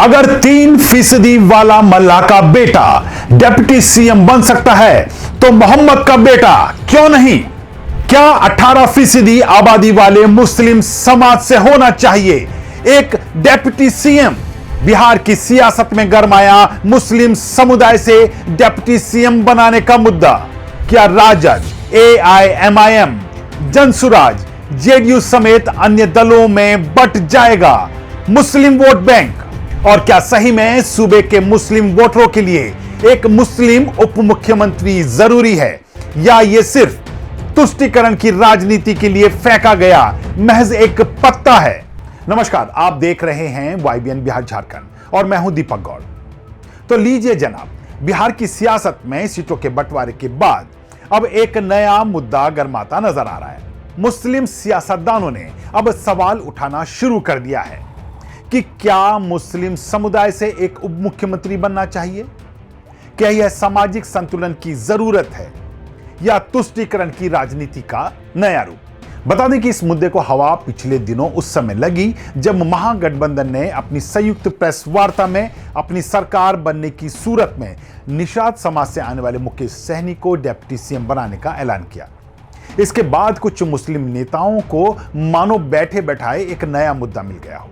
अगर 3% वाला मल्ला का बेटा डिप्टी सीएम बन सकता है तो मोहम्मद का बेटा क्यों नहीं? क्या 18% आबादी वाले मुस्लिम समाज से होना चाहिए एक डिप्टी सीएम? बिहार की सियासत में गरमाया मुस्लिम समुदाय से डिप्टी सीएम बनाने का मुद्दा। क्या राजद, एआईएमआईएम, जनसुराज, जेडीयू समेत अन्य दलों में बंट जाएगा मुस्लिम वोट बैंक? और क्या सही में सूबे के मुस्लिम वोटरों के लिए एक मुस्लिम उप मुख्यमंत्री जरूरी है, या यह सिर्फ तुष्टीकरण की राजनीति के लिए फेंका गया महज एक पत्ता है? नमस्कार, आप देख रहे हैं वाईबीएन बिहार झारखंड और मैं हूं दीपक गौड़। तो लीजिए जनाब, बिहार की सियासत में सीटों के बंटवारे के बाद अब एक नया मुद्दा गरमाता नजर आ रहा है। मुस्लिम सियासतदानों ने अब सवाल उठाना शुरू कर दिया है कि क्या मुस्लिम समुदाय से एक उप मुख्यमंत्री बनना चाहिए? क्या यह सामाजिक संतुलन की जरूरत है या तुष्टीकरण की राजनीति का नया रूप? बता दें कि इस मुद्दे को हवा पिछले दिनों उस समय लगी जब महागठबंधन ने अपनी संयुक्त प्रेस वार्ता में अपनी सरकार बनने की सूरत में निषाद समाज से आने वाले मुकेश सहनी को डिप्टी सीएम बनाने का ऐलान किया। इसके बाद कुछ मुस्लिम नेताओं को मानो बैठे बैठाए एक नया मुद्दा मिल गया हो।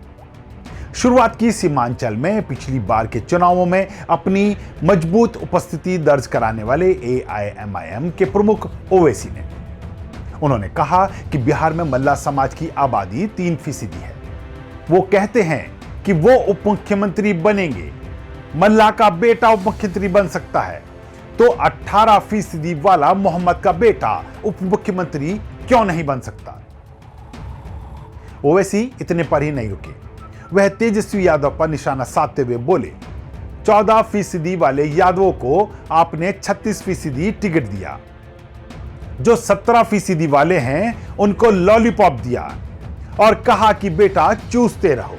शुरुआत की सीमांचल में पिछली बार के चुनावों में अपनी मजबूत उपस्थिति दर्ज कराने वाले एआईएमआईएम के प्रमुख ओवैसी ने उन्होंने कहा कि बिहार में मल्ला समाज की आबादी 3% है। वो कहते हैं कि वो उप मुख्यमंत्री बनेंगे, मल्ला का बेटा उप मुख्यमंत्री बन सकता है, तो 18% वाला मोहम्मद का बेटा उप मुख्यमंत्री क्यों नहीं बन सकता? ओवैसी इतने पर ही नहीं रुके, वह तेजस्वी यादव पर निशाना साधते हुए बोले, 14% वाले यादवों को आपने 36% टिकट दिया, जो 17% वाले हैं उनको लॉलीपॉप दिया और कहा कि बेटा चूसते रहो।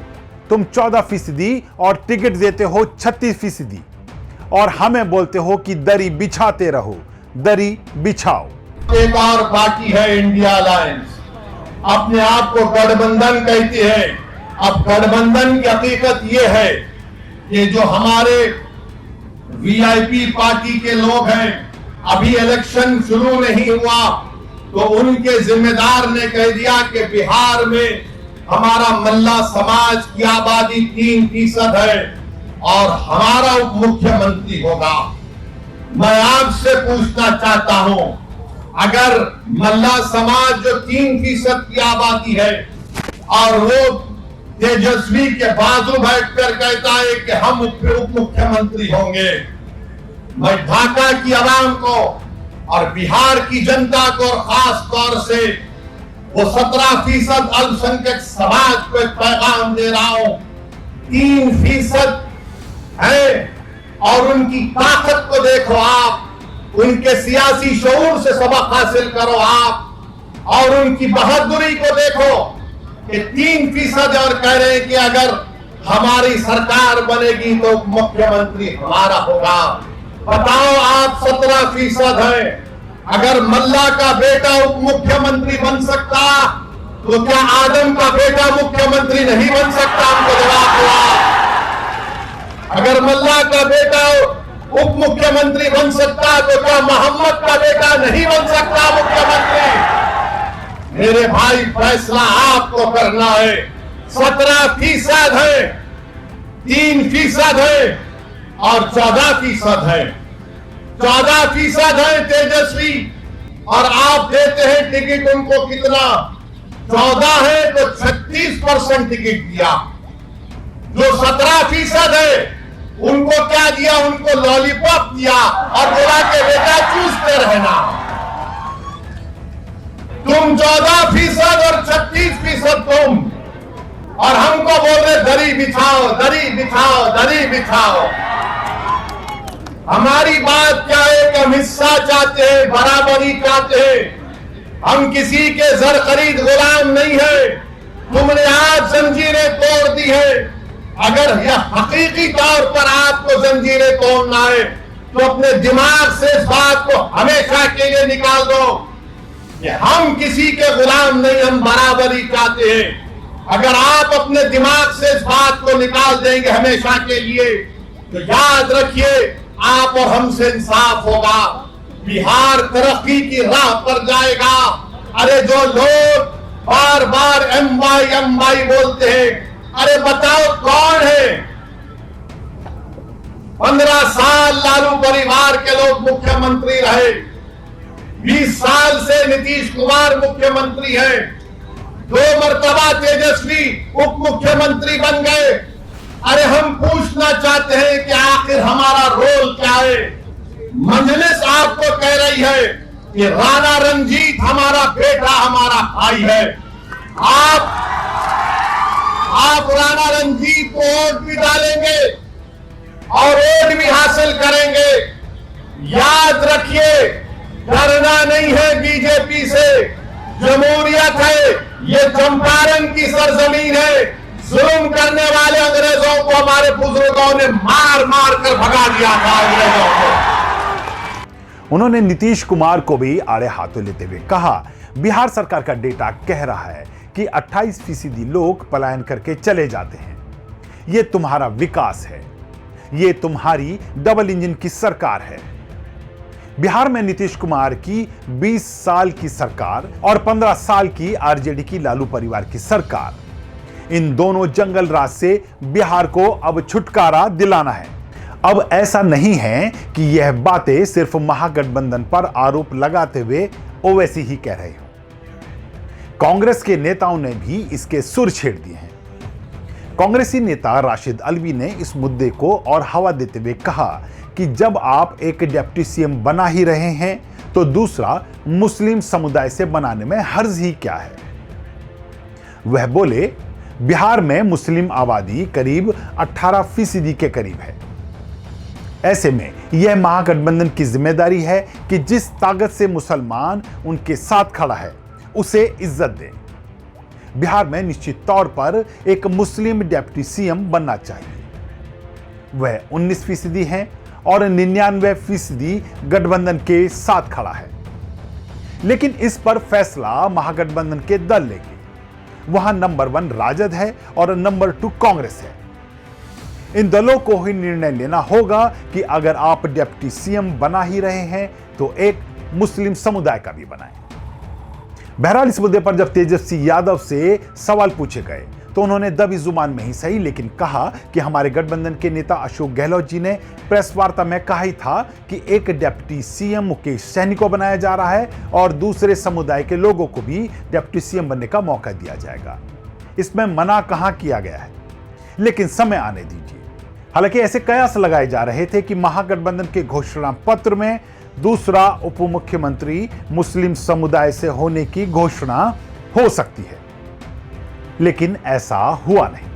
तुम 14% और टिकट देते हो 36% और हमें बोलते हो कि दरी बिछाते रहो। दरी बिछाओ। एक और पार्टी है इंडिया अलायंस, अपने आप को गठबंधन कहती है। अब गठबंधन की हकीकत यह है कि जो हमारे वीआईपी पार्टी के लोग हैं, अभी इलेक्शन शुरू नहीं हुआ तो उनके जिम्मेदार ने कह दिया कि बिहार में हमारा मल्ला समाज की आबादी 3% है और हमारा उप मुख्यमंत्री होगा। मैं आपसे पूछना चाहता हूं, अगर मल्ला समाज जो 3% की आबादी है और वो तेजस्वी के बाजू बैठकर कहता है कि हम उप मुख्यमंत्री होंगे, मैं ढाका की आवाम को और बिहार की जनता को और खास तौर से वो 17% अल्पसंख्यक समाज को एक पैगाम दे रहा हूं। 3% है और उनकी ताकत को देखो आप, उनके सियासी शऊर से सबक हासिल करो आप, और उनकी बहादुरी को देखो कि 3% और कह रहे हैं कि अगर हमारी सरकार बनेगी तो मुख्यमंत्री हमारा होगा। बताओ आप, 17% है, अगर मल्ला का बेटा उप मुख्यमंत्री बन सकता तो क्या आदम का बेटा मुख्यमंत्री नहीं बन सकता? हमको जवाब दो आप। अगर मल्ला का बेटा उप मुख्यमंत्री बन सकता तो क्या मोहम्मद का बेटा नहीं बन सकता मुख्यमंत्री? मेरे भाई, फैसला आपको करना है। 17% है, 3% है और 14% है। 14% है तेजस्वी और आप देते हैं टिकट उनको कितना? 14 है तो 36% टिकट दिया। जो 17% है उनको क्या दिया? उनको लॉलीपॉप दिया और बोला कि बेटा चूसते रहना। तुम 14% और 36% तुम, और हमको बोल रहे दरी बिछाओ, दरी बिछाओ, दरी बिछाओ। हमारी बात क्या है कि हम हिस्सा चाहते हैं, बराबरी चाहते हैं। हम किसी के जर खरीद गुलाम नहीं है। तुमने आज जंजीरें तोड़ दी है। अगर यह हकीकी तौर पर आपको जंजीरें तोड़ना है तो अपने दिमाग से इस बात को हमेशा के लिए निकाल दो कि हम किसी के गुलाम नहीं, हम बराबरी चाहते हैं। अगर आप अपने दिमाग से इस बात को निकाल देंगे हमेशा के लिए, तो याद रखिए आप और हमसे इंसाफ होगा, बिहार तरक्की की राह पर जाएगा। अरे जो लोग बार बार एमवाई बोलते हैं, अरे बताओ कौन है? 15 साल लालू परिवार के लोग मुख्यमंत्री रहे, 20 साल से नीतीश कुमार मुख्यमंत्री है, 2 मर्तबा तेजस्वी उप मुख्यमंत्री बन गए। अरे हम पूछना चाहते हैं कि आखिर हमारा रोल क्या है? मजलिस आपको कह रही है कि राणा रंजीत हमारा बेटा, हमारा भाई है। आप राणा रंजीत को वोट भी डालेंगे और वोट भी हासिल करेंगे। याद रखिए, डरना नहीं है बीजेपी से। जमहूरियत है, ये चंपारण की सरजमीन है। जुल्म करने वाले अंग्रेजों को हमारे बुजुर्गों ने मार मार कर भगा दिया था अंग्रेजों को। उन्होंने नीतीश कुमार को भी आड़े हाथों लेते हुए कहा, बिहार सरकार का डेटा कह रहा है कि 28% लोग पलायन करके चले जाते हैं। ये तुम्हारा विकास है, ये तुम्हारी डबल इंजन की सरकार है। बिहार में नीतीश कुमार की 20 साल की सरकार और 15 साल की आरजेडी की लालू परिवार की सरकार, इन दोनों जंगल राज से बिहार को अब छुटकारा दिलाना है। अब ऐसा नहीं है कि यह बातें सिर्फ महागठबंधन पर आरोप लगाते हुए ओवैसी ही कह रहे हो। कांग्रेस के नेताओं ने भी इसके सुर छेड़ दिए हैं। कांग्रेसी नेता राशिद अल्वी ने इस मुद्दे को और हवा देते हुए कहा कि जब आप एक डिप्टी सीएम बना ही रहे हैं तो दूसरा मुस्लिम समुदाय से बनाने में हर्ज ही क्या है। वह बोले, बिहार में मुस्लिम आबादी करीब 18% के करीब है। ऐसे में यह महागठबंधन की जिम्मेदारी है कि जिस ताकत से मुसलमान उनके साथ खड़ा है उसे इज्जत दे। बिहार में निश्चित तौर पर एक मुस्लिम डिप्टी सीएम बनना चाहिए। वह 19% है और 99% गठबंधन के साथ खड़ा है। लेकिन इस पर फैसला महागठबंधन के दल लेंगे। वहां नंबर 1 राजद है और नंबर 2 कांग्रेस है। इन दलों को ही निर्णय लेना होगा कि अगर आप डिप्टी सीएम बना ही रहे हैं तो एक मुस्लिम समुदाय का भी बनाएं। बहरहाल इस मुद्दे पर जब तेजस्वी यादव से सवाल पूछे गए तो उन्होंने दबी जुबान में ही सही लेकिन कहा कि हमारे गठबंधन के नेता अशोक गहलोत जी ने प्रेस वार्ता में कहा ही था कि एक डिप्टी सीएम मुकेश सहनी को बनाया जा रहा है और दूसरे समुदाय के लोगों को भी डिप्टी सीएम बनने का मौका दिया जाएगा। इसमें मना कहां किया गया है, लेकिन समय आने दीजिए। हालांकि ऐसे कयास लगाए जा रहे थे कि महागठबंधन के घोषणा पत्र में दूसरा उप मुख्यमंत्री मुस्लिम समुदाय से होने की घोषणा हो सकती है, लेकिन ऐसा हुआ नहीं।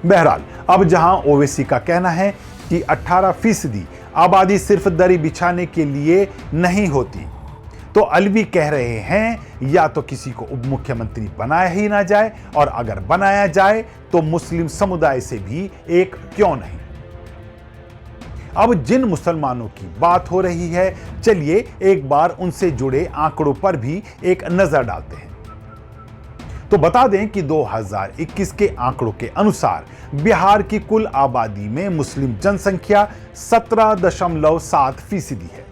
बहरहाल अब जहां ओवैसी का कहना है कि 18% आबादी सिर्फ दरी बिछाने के लिए नहीं होती, तो अलवी कह रहे हैं या तो किसी को उप मुख्यमंत्री बनाया ही ना जाए और अगर बनाया जाए तो मुस्लिम समुदाय से भी एक क्यों नहीं। अब जिन मुसलमानों की बात हो रही है, चलिए एक बार उनसे जुड़े आंकड़ों पर भी एक नजर डालते हैं। तो बता दें कि 2021 के आंकड़ों के अनुसार बिहार की कुल आबादी में मुस्लिम जनसंख्या 17.7% है।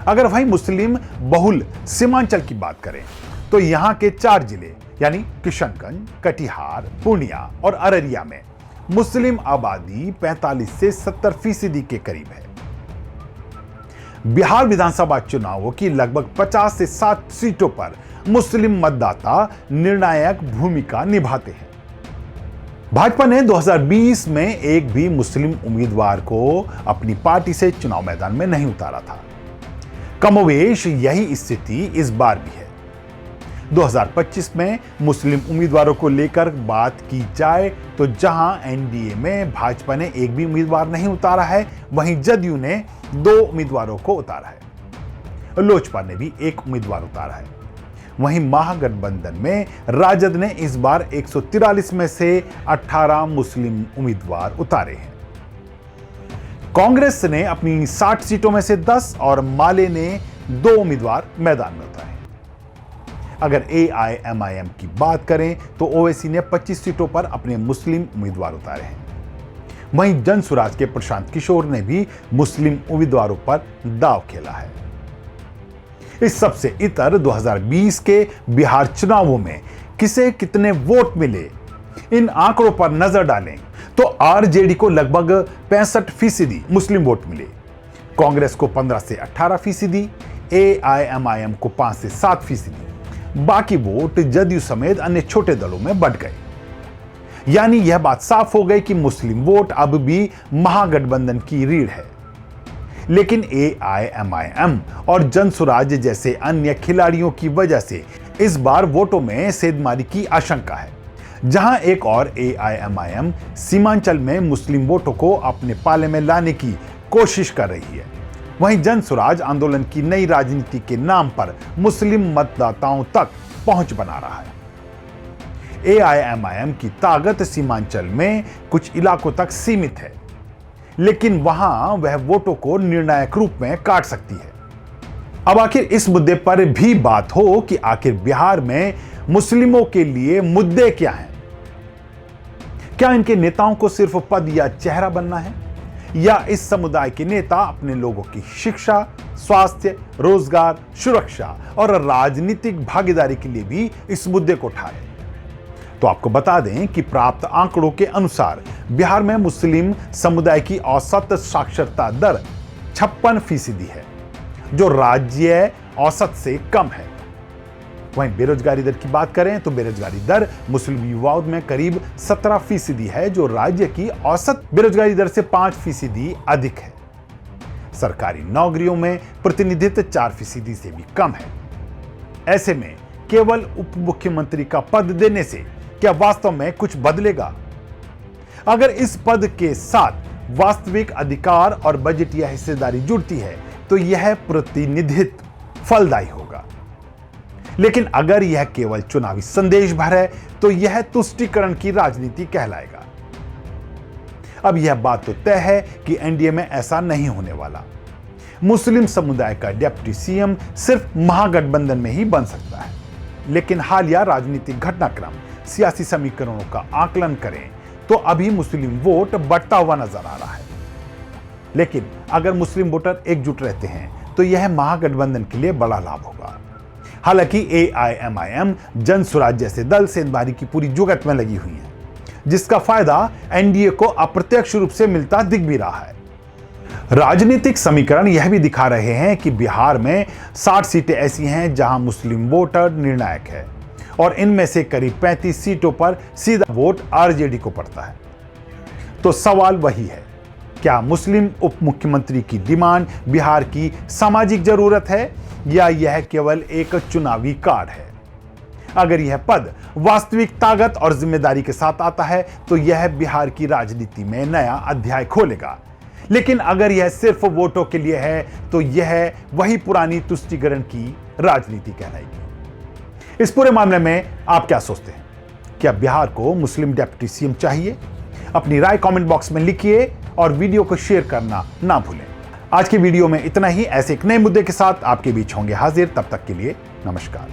अगर वहीं मुस्लिम बहुल सीमांचल की बात करें तो यहां के 4 जिले यानी किशनगंज, कटिहार, पूर्णिया और अररिया में मुस्लिम आबादी 45 से 70% के करीब है। बिहार विधानसभा चुनावों की लगभग 50 से 60 सीटों पर मुस्लिम मतदाता निर्णायक भूमिका निभाते हैं। भाजपा ने 2020 में एक भी मुस्लिम उम्मीदवार को अपनी पार्टी से चुनाव मैदान में नहीं उतारा था। कमोवेश यही स्थिति इस बार भी है। 2025 में मुस्लिम उम्मीदवारों को लेकर बात की जाए तो जहां एनडीए में भाजपा ने एक भी उम्मीदवार नहीं उतारा है, वहीं जदयू ने 2 उम्मीदवारों को उतारा है। लोजपा ने भी 1 उम्मीदवार उतारा है। वहीं महागठबंधन में राजद ने इस बार 143 में से 18 मुस्लिम उम्मीदवार उतारे हैं। कांग्रेस ने अपनी 60 सीटों में से 10 और माले ने 2 उम्मीदवार मैदान में उतारे। अगर AIMIM की बात करें तो ओवैसी ने 25 सीटों पर अपने मुस्लिम उम्मीदवार उतारे हैं। वहीं जनसुराज के प्रशांत किशोर ने भी मुस्लिम उम्मीदवारों पर दांव खेला है। इस सबसे इतर 2020 के बिहार चुनावों में किसे कितने वोट मिले, इन आंकड़ों पर नजर डालें तो आरजेडी को लगभग 65% मुस्लिम वोट मिले, कांग्रेस को 15 से 18%, AIMIM को 5 से 7%, बाकी वोट जदयू समेत अन्य छोटे दलों में बंट गए। यानी यह बात साफ हो गई कि मुस्लिम वोट अब भी महागठबंधन की रीढ़ है। लेकिन AIMIM और जनसुराज जैसे अन्य खिलाड़ियों की वजह से इस बार वोटों में सेंधमारी की आशंका है। जहां एक और AIMIM सीमांचल में मुस्लिम वोटों को अपने पाले में लाने की कोशिश कर रही है, वहीं जनसुराज आंदोलन की नई राजनीति के नाम पर मुस्लिम मतदाताओं तक पहुंच बना रहा है। AIMIM की ताकत सीमांचल में कुछ इलाकों तक सीमित है, लेकिन वहां वह वोटों को निर्णायक रूप में काट सकती है। अब आखिर इस मुद्दे पर भी बात हो कि आखिर बिहार में मुस्लिमों के लिए मुद्दे क्या हैं? क्या इनके नेताओं को सिर्फ पद या चेहरा बनना है, या इस समुदाय के नेता अपने लोगों की शिक्षा, स्वास्थ्य, रोजगार, सुरक्षा और राजनीतिक भागीदारी के लिए भी इस मुद्दे को उठाए? तो आपको बता दें कि प्राप्त आंकड़ों के अनुसार बिहार में मुस्लिम समुदाय की औसत साक्षरता दर 56% है, जो राज्य औसत से कम है। वहीं बेरोजगारी दर की बात करें तो बेरोजगारी दर मुस्लिम युवाओं में करीब 17% है, जो राज्य की औसत बेरोजगारी दर से 5% अधिक है। सरकारी नौकरियों में प्रतिनिधित्व 4% से भी कम है। ऐसे में केवल उप मुख्यमंत्री का पद देने से क्या वास्तव में कुछ बदलेगा? अगर इस पद के साथ वास्तविक अधिकार और बजटीय हिस्सेदारी जुड़ती है तो यह प्रतिनिधित्व फलदायी होगा। लेकिन अगर यह केवल चुनावी संदेश भर है तो यह तुष्टीकरण की राजनीति कहलाएगा। अब यह बात तो तय है कि एनडीए में ऐसा नहीं होने वाला। मुस्लिम समुदाय का डिप्टी सीएम सिर्फ महागठबंधन में ही बन सकता है। लेकिन हालिया राजनीतिक घटनाक्रम, सियासी समीकरणों का आकलन करें तो अभी मुस्लिम वोट बढ़ता हुआ नजर आ रहा है। लेकिन अगर मुस्लिम वोटर एकजुट रहते हैं तो यह महागठबंधन के लिए बड़ा लाभ होगा। हालांकि AIMIM, जनसुराज जैसे दल सेंधमारी की पूरी जुगत में लगी हुई है, जिसका फायदा एनडीए को अप्रत्यक्ष रूप से मिलता दिख भी रहा है। राजनीतिक समीकरण यह भी दिखा रहे हैं कि बिहार में 60 सीटें ऐसी हैं जहां मुस्लिम वोटर निर्णायक है और इनमें से करीब 35 सीटों पर सीधा वोट आरजेडी को पड़ता है। तो सवाल वही है, क्या मुस्लिम उप मुख्यमंत्री की डिमांड बिहार की सामाजिक जरूरत है या यह केवल एक चुनावी कार्ड है? अगर यह पद वास्तविक ताकत और जिम्मेदारी के साथ आता है तो यह बिहार की राजनीति में नया अध्याय खोलेगा। लेकिन अगर यह सिर्फ वोटों के लिए है तो यह वही पुरानी तुष्टीकरण की राजनीति कहलाएगी। इस पूरे मामले में आप क्या सोचते हैं? क्या बिहार को मुस्लिम डिप्टी सीएम चाहिए? अपनी राय कमेंट बॉक्स में लिखिए और वीडियो को शेयर करना ना भूलें। आज की वीडियो में इतना ही। ऐसे एक नए मुद्दे के साथ आपके बीच होंगे हाजिर। तब तक के लिए नमस्कार।